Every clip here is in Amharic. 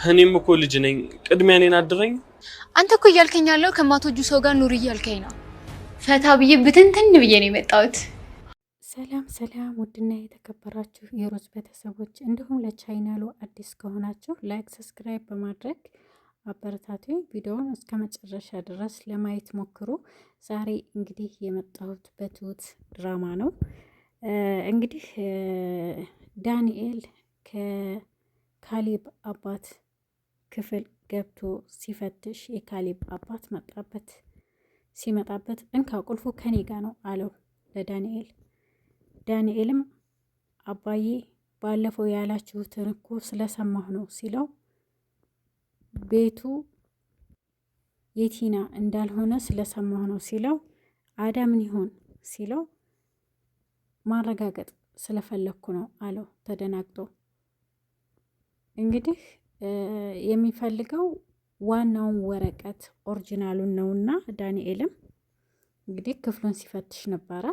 እኔም እኮ ልጅ ነኝ። ቅድሚያ እኔን አድረኝ። አንተ እኮ እያልከኝ ያለው ከማትወጁ ሰው ጋር ኑር እያልከኝ ነው። ፈታ ብዬ ብትንትን ብዬ ነው የመጣሁት። ሰላም ሰላም፣ ውድና የተከበራችሁ የሮዝ ቤተሰቦች እንዲሁም ለቻናሉ አዲስ ከሆናችሁ ላይክ፣ ሰብስክራይብ በማድረግ አበረታቱ። ቪዲዮውን እስከ መጨረሻ ድረስ ለማየት ሞክሩ። ዛሬ እንግዲህ የመጣሁት በትሁት ድራማ ነው። እንግዲህ ዳንኤል ከካሌብ አባት ክፍል ገብቶ ሲፈትሽ የካሌብ አባት መጣበት። ሲመጣበት እንካ ቁልፉ ከኔ ጋ ነው አለው ለዳንኤል። ዳንኤልም አባዬ ባለፈው ያላችሁትን እኮ ስለሰማሁ ነው ሲለው ቤቱ የቲና እንዳልሆነ ስለሰማሁ ነው ሲለው አዳ ምን ይሆን ሲለው ማረጋገጥ ስለፈለግኩ ነው አለው ተደናግጦ። እንግዲህ የሚፈልገው ዋናውን ወረቀት ኦሪጂናሉን ነውና ዳንኤልም እንግዲህ ክፍሉን ሲፈትሽ ነበረ።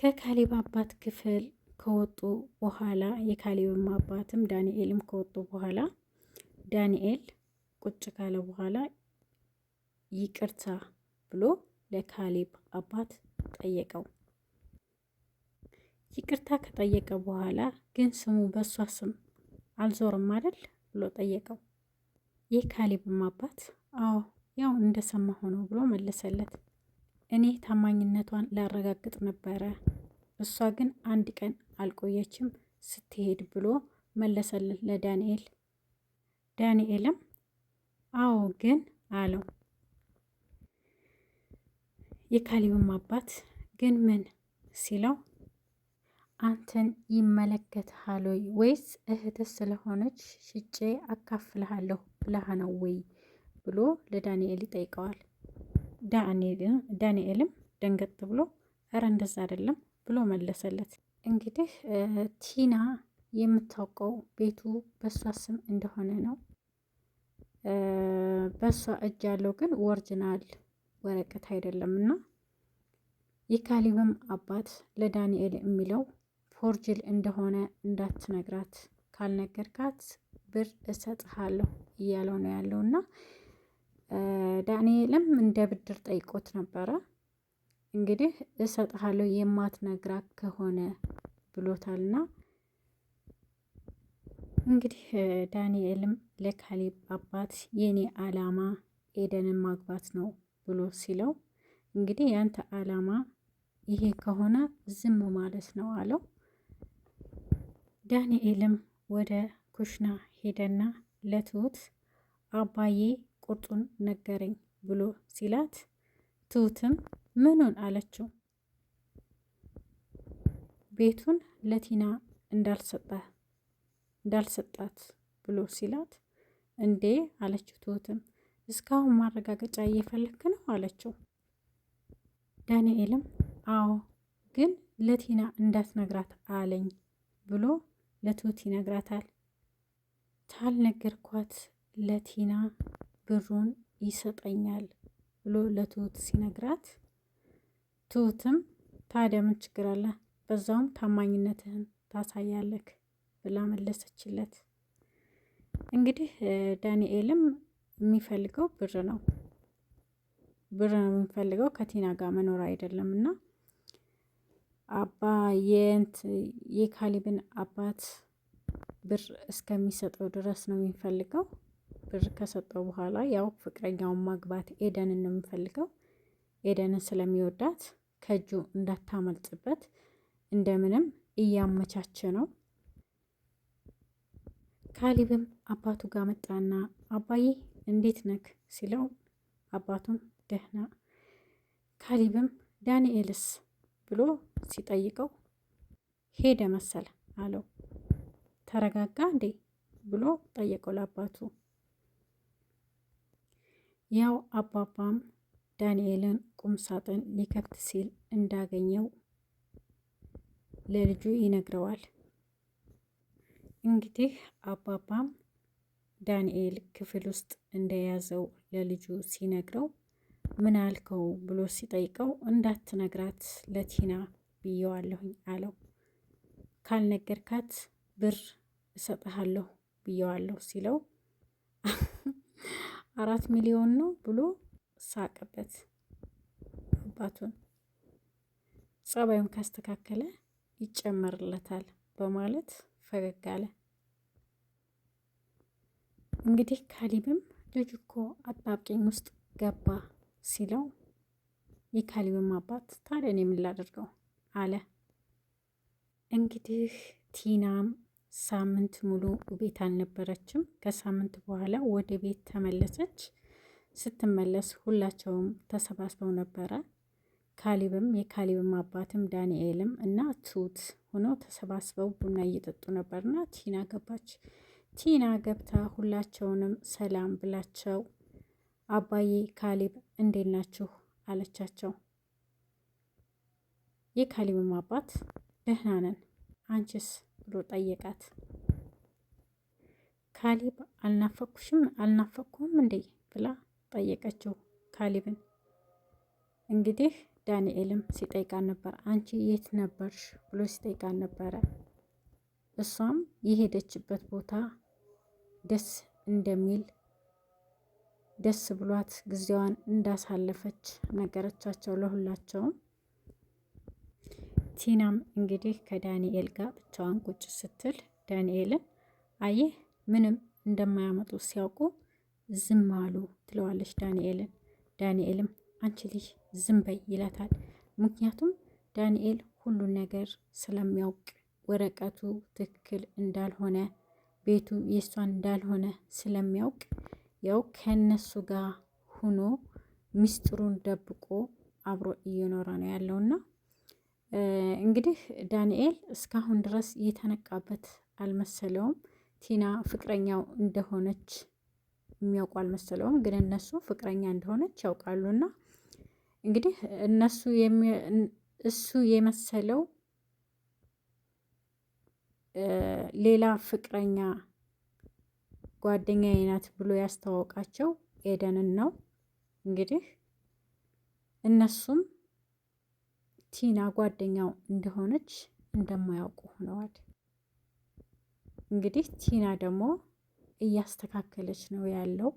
ከካሌብ አባት ክፍል ከወጡ በኋላ የካሌብም አባትም ዳንኤልም ከወጡ በኋላ ዳንኤል ቁጭ ካለ በኋላ ይቅርታ ብሎ ለካሌብ አባት ጠየቀው። ይቅርታ ከጠየቀ በኋላ ግን ስሙ በሷ ስም አልዞርም አይደል ብሎ ጠየቀው። የካሌብም አባት አዎ ያው እንደሰማሁ ነው ብሎ መለሰለት። እኔ ታማኝነቷን ላረጋግጥ ነበረ፣ እሷ ግን አንድ ቀን አልቆየችም ስትሄድ ብሎ መለሰለት ለዳንኤል። ዳንኤልም አዎ ግን አለው። የካሌብም አባት ግን ምን ሲለው አንተን ይመለከትሃል ወይ ወይስ እህትህ ስለሆነች ሽጬ አካፍልሃለሁ ብለህ ነው ወይ ብሎ ለዳንኤል ይጠይቀዋል። ዳንኤልም ደንገጥ ብሎ እረ እንደዛ አይደለም ብሎ መለሰለት። እንግዲህ ቲና የምታውቀው ቤቱ በሷ ስም እንደሆነ ነው። በሷ እጅ ያለው ግን ኦሪጂናል ወረቀት አይደለም እና የካሌብም አባት ለዳንኤል የሚለው ፎርጅል እንደሆነ እንዳትነግራት፣ ካልነገርካት ብር እሰጥሃለሁ እያለው ነው ያለው እና ዳንኤልም እንደ ብድር ጠይቆት ነበረ። እንግዲህ እሰጥሃለሁ የማትነግራት ከሆነ ብሎታልና እንግዲህ ዳንኤልም ለካሌብ አባት የኔ አላማ ኤደንን ማግባት ነው ብሎ ሲለው እንግዲህ ያንተ አላማ ይሄ ከሆነ ዝም ማለት ነው አለው። ዳንኤልም ወደ ኩሽና ሄደና ለትሁት አባዬ ቁርጡን ነገረኝ ብሎ ሲላት ትሁትም ምኑን አለችው። ቤቱን ለቲና እንዳልሰጣት ብሎ ሲላት እንዴ አለችው። ትሁትም እስካሁን ማረጋገጫ እየፈለክ ነው አለችው። ዳንኤልም አዎ ግን ለቲና እንዳትነግራት አለኝ ብሎ ለትሁት ይነግራታል። ታልነገርኳት ለቲና ብሩን ይሰጠኛል ብሎ ለትሁት ሲነግራት ትሁትም ታዲያ ምን ችግር አለ በዛውም ታማኝነትህን ታሳያለክ ብላ መለሰችለት። እንግዲህ ዳንኤልም የሚፈልገው ብር ነው የሚፈልገው ከቲና ጋር መኖር አይደለም እና የካሌብን አባት ብር እስከሚሰጠው ድረስ ነው የሚፈልገው። ብር ከሰጠው በኋላ ያው ፍቅረኛውን ማግባት ኤደንን ነው የሚፈልገው። ኤደንን ስለሚወዳት ከእጁ እንዳታመልጥበት እንደምንም እያመቻቸ ነው። ካሌብም አባቱ ጋር መጣና አባዬ እንዴት ነክ ሲለው አባቱም ደህና። ካሌብም ዳንኤልስ ብሎ ሲጠይቀው ሄደ መሰለ አለው። ተረጋጋ እንዴ ብሎ ጠየቀው ለአባቱ። ያው አባባም ዳንኤልን ቁም ሳጥን ሊከፍት ሲል እንዳገኘው ለልጁ ይነግረዋል። እንግዲህ አባባም ዳንኤል ክፍል ውስጥ እንደያዘው ለልጁ ሲነግረው ምን አልከው ብሎ ሲጠይቀው እንዳትነግራት ለቲና ብየዋለሁኝ አለው። ካልነገርካት ብር እሰጥሃለሁ ብየዋለሁ ሲለው 4 ሚሊዮን ነው ብሎ ሳቀበት አባቱን። ጸባዩን ካስተካከለ ይጨመርለታል በማለት ፈገግ አለ። እንግዲህ ካሊብም ልጅ እኮ አጣብቂኝ ውስጥ ገባ ሲለው የካሊብም አባት ታዲያ እኔ ምን ላደርገው አለ። እንግዲህ ቲናም ሳምንት ሙሉ ቤት አልነበረችም። ከሳምንት በኋላ ወደ ቤት ተመለሰች። ስትመለስ ሁላቸውም ተሰባስበው ነበረ። ካሊብም የካሊብም አባትም ዳንኤልም እና ትሁት ሆነው ተሰባስበው ቡና እየጠጡ ነበርና ቲና ገባች። ቲና ገብታ ሁላቸውንም ሰላም ብላቸው አባዬ ካሊብ እንዴት ናችሁ አለቻቸው። የካሊብም አባት ደህና ነን አንቺስ ብሎ ጠየቃት። ካሊብ አልናፈኩም እንዴ ብላ ጠየቀችው ካሊብን። እንግዲህ ዳንኤልም ሲጠይቃን ነበር አንቺ የት ነበርሽ ብሎ ሲጠይቃን ነበረ። እሷም የሄደችበት ቦታ ደስ እንደሚል ደስ ብሏት ጊዜዋን እንዳሳለፈች ነገረቻቸው ለሁላቸውም። ቲናም እንግዲህ ከዳንኤል ጋር ብቻዋን ቁጭ ስትል ዳንኤልን አየህ ምንም እንደማያመጡ ሲያውቁ ዝም አሉ ትለዋለች ዳንኤልን። ዳንኤልም አንቺ ልጅ ዝም በይ ይላታል። ምክንያቱም ዳንኤል ሁሉን ነገር ስለሚያውቅ ወረቀቱ ትክክል እንዳልሆነ ቤቱ የእሷን እንዳልሆነ ስለሚያውቅ ያው ከነሱ ጋር ሁኖ ሚስጥሩን ደብቆ አብሮ እየኖረ ነው ያለውና እንግዲህ ዳንኤል እስካሁን ድረስ የተነቃበት አልመሰለውም። ቲና ፍቅረኛው እንደሆነች የሚያውቁ አልመሰለውም። ግን እነሱ ፍቅረኛ እንደሆነች ያውቃሉና እንግዲህ እሱ የመሰለው ሌላ ፍቅረኛ ጓደኛዬ ናት ብሎ ያስተዋወቃቸው ኤደንን ነው። እንግዲህ እነሱም ቲና ጓደኛው እንደሆነች እንደማያውቁ ሆነዋል። እንግዲህ ቲና ደግሞ እያስተካከለች ነው ያለው።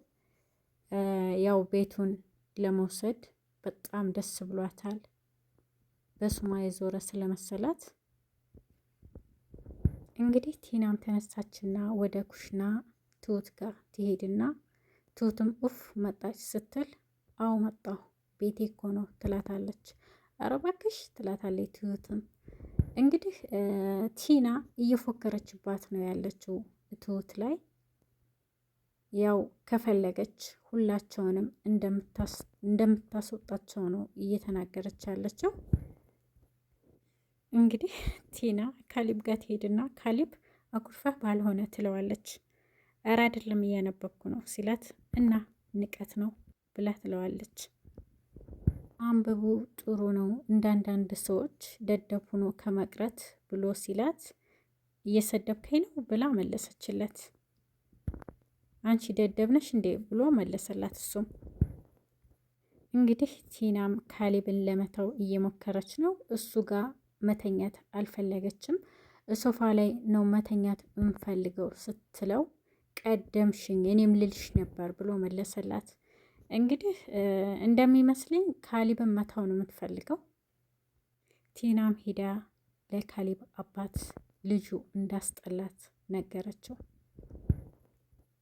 ያው ቤቱን ለመውሰድ በጣም ደስ ብሏታል። በስሟ የዞረ ስለመሰላት እንግዲህ ቲናም ተነሳችና ወደ ኩሽና ትሁት ጋር ትሄድና ትሁትም ኡፍ መጣች ስትል አው መጣሁ ቤቴ እኮ ነው ትላታለች። ኧረ እባክሽ ትላታለች ትሁትም። እንግዲህ ቲና እየፎከረችባት ነው ያለችው ትሁት ላይ። ያው ከፈለገች ሁላቸውንም እንደምታስወጣቸው ነው እየተናገረች ያለችው። እንግዲህ ቲና ካሊብ ጋር ትሄድና ካሊብ አኩርፈህ ባልሆነ ትለዋለች። እረ አይደለም እያነበብኩ ነው ሲላት እና ንቀት ነው ብላ ትለዋለች። አንብቡ ጥሩ ነው እንዳንዳንድ ሰዎች ደደብ ሆኖ ከመቅረት ብሎ ሲላት እየሰደብከኝ ነው ብላ መለሰችለት። አንቺ ደደብ ነሽ እንዴ ብሎ መለሰላት እሱም። እንግዲህ ቲናም ካሊብን ለመተው እየሞከረች ነው። እሱ ጋር መተኛት አልፈለገችም። ሶፋ ላይ ነው መተኛት እንፈልገው ስትለው ቀደምሽኝ እኔም ልልሽ ነበር ብሎ መለሰላት። እንግዲህ እንደሚመስለኝ ካሊብን መተው ነው የምትፈልገው። ቲናም ሂዳ ለካሊብ አባት ልጁ እንዳስጠላት ነገረችው።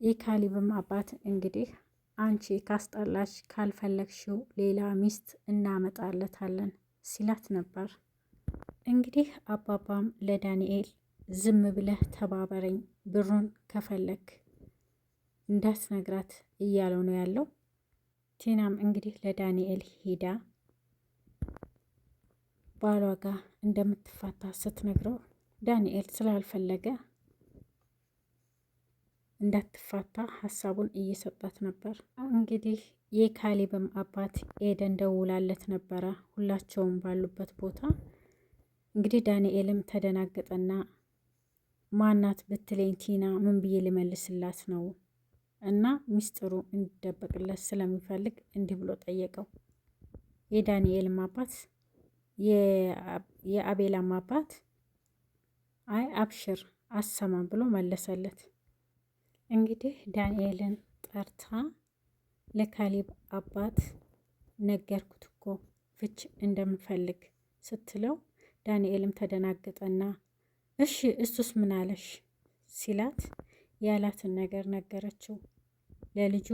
የካሊብም አባት እንግዲህ አንቺ ካስጠላሽ ካልፈለግሽው ሌላ ሚስት እናመጣለታለን ሲላት ነበር። እንግዲህ አባባም ለዳንኤል ዝም ብለህ ተባበረኝ ብሩን ከፈለግ እንዳትነግራት እያለው ነው ያለው። ቲናም እንግዲህ ለዳንኤል ሂዳ ባሏ ጋር እንደምትፋታ ስትነግረው ዳንኤል ስላልፈለገ እንዳትፋታ ሀሳቡን እየሰጣት ነበር። እንግዲህ የካሊብም አባት ኤደን ደውላለት ነበረ ሁላቸውም ባሉበት ቦታ። እንግዲህ ዳንኤልም ተደናገጠና ማናት ብትለኝ ቲና ምን ብዬ ልመልስላት ነው እና ሚስጥሩ እንዲደበቅለት ስለሚፈልግ እንዲህ ብሎ ጠየቀው። የዳንኤልም አባት የአቤላም አባት አይ አብሽር አሰማም ብሎ መለሰለት። እንግዲህ ዳንኤልን ጠርታ ለካሊብ አባት ነገርኩት እኮ ፍች እንደምፈልግ ስትለው ዳንኤልም ተደናገጠና እሺ እሱስ ምን አለሽ ሲላት ያላትን ነገር ነገረችው። ለልጁ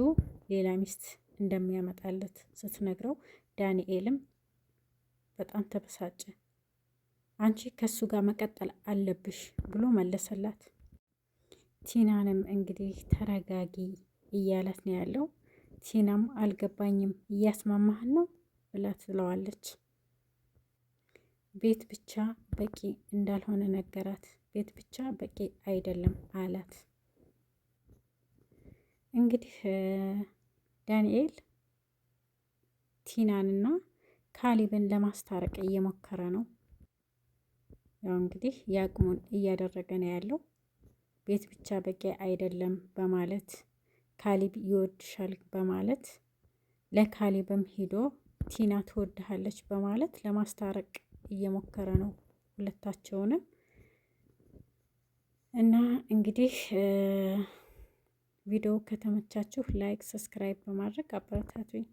ሌላ ሚስት እንደሚያመጣለት ስትነግረው ዳንኤልም በጣም ተበሳጨ። አንቺ ከሱ ጋር መቀጠል አለብሽ ብሎ መለሰላት። ቲናንም እንግዲህ ተረጋጊ እያላት ነው ያለው። ቲናም አልገባኝም እያስማማህን ነው ብላ ትለዋለች። ቤት ብቻ በቂ እንዳልሆነ ነገራት። ቤት ብቻ በቂ አይደለም አላት። እንግዲህ ዳንኤል ቲናንና ካሊብን ለማስታረቅ እየሞከረ ነው። ያው እንግዲህ የአቅሙን እያደረገ ነው ያለው። ቤት ብቻ በቂ አይደለም በማለት ካሊብ ይወድሻል በማለት ለካሊብም ሄዶ ቲና ትወድሃለች በማለት ለማስታረቅ እየሞከረ ነው ሁለታቸውንም። እና እንግዲህ ቪዲዮ ከተመቻችሁ ላይክ፣ ሰብስክራይብ በማድረግ አበረታቱኝ።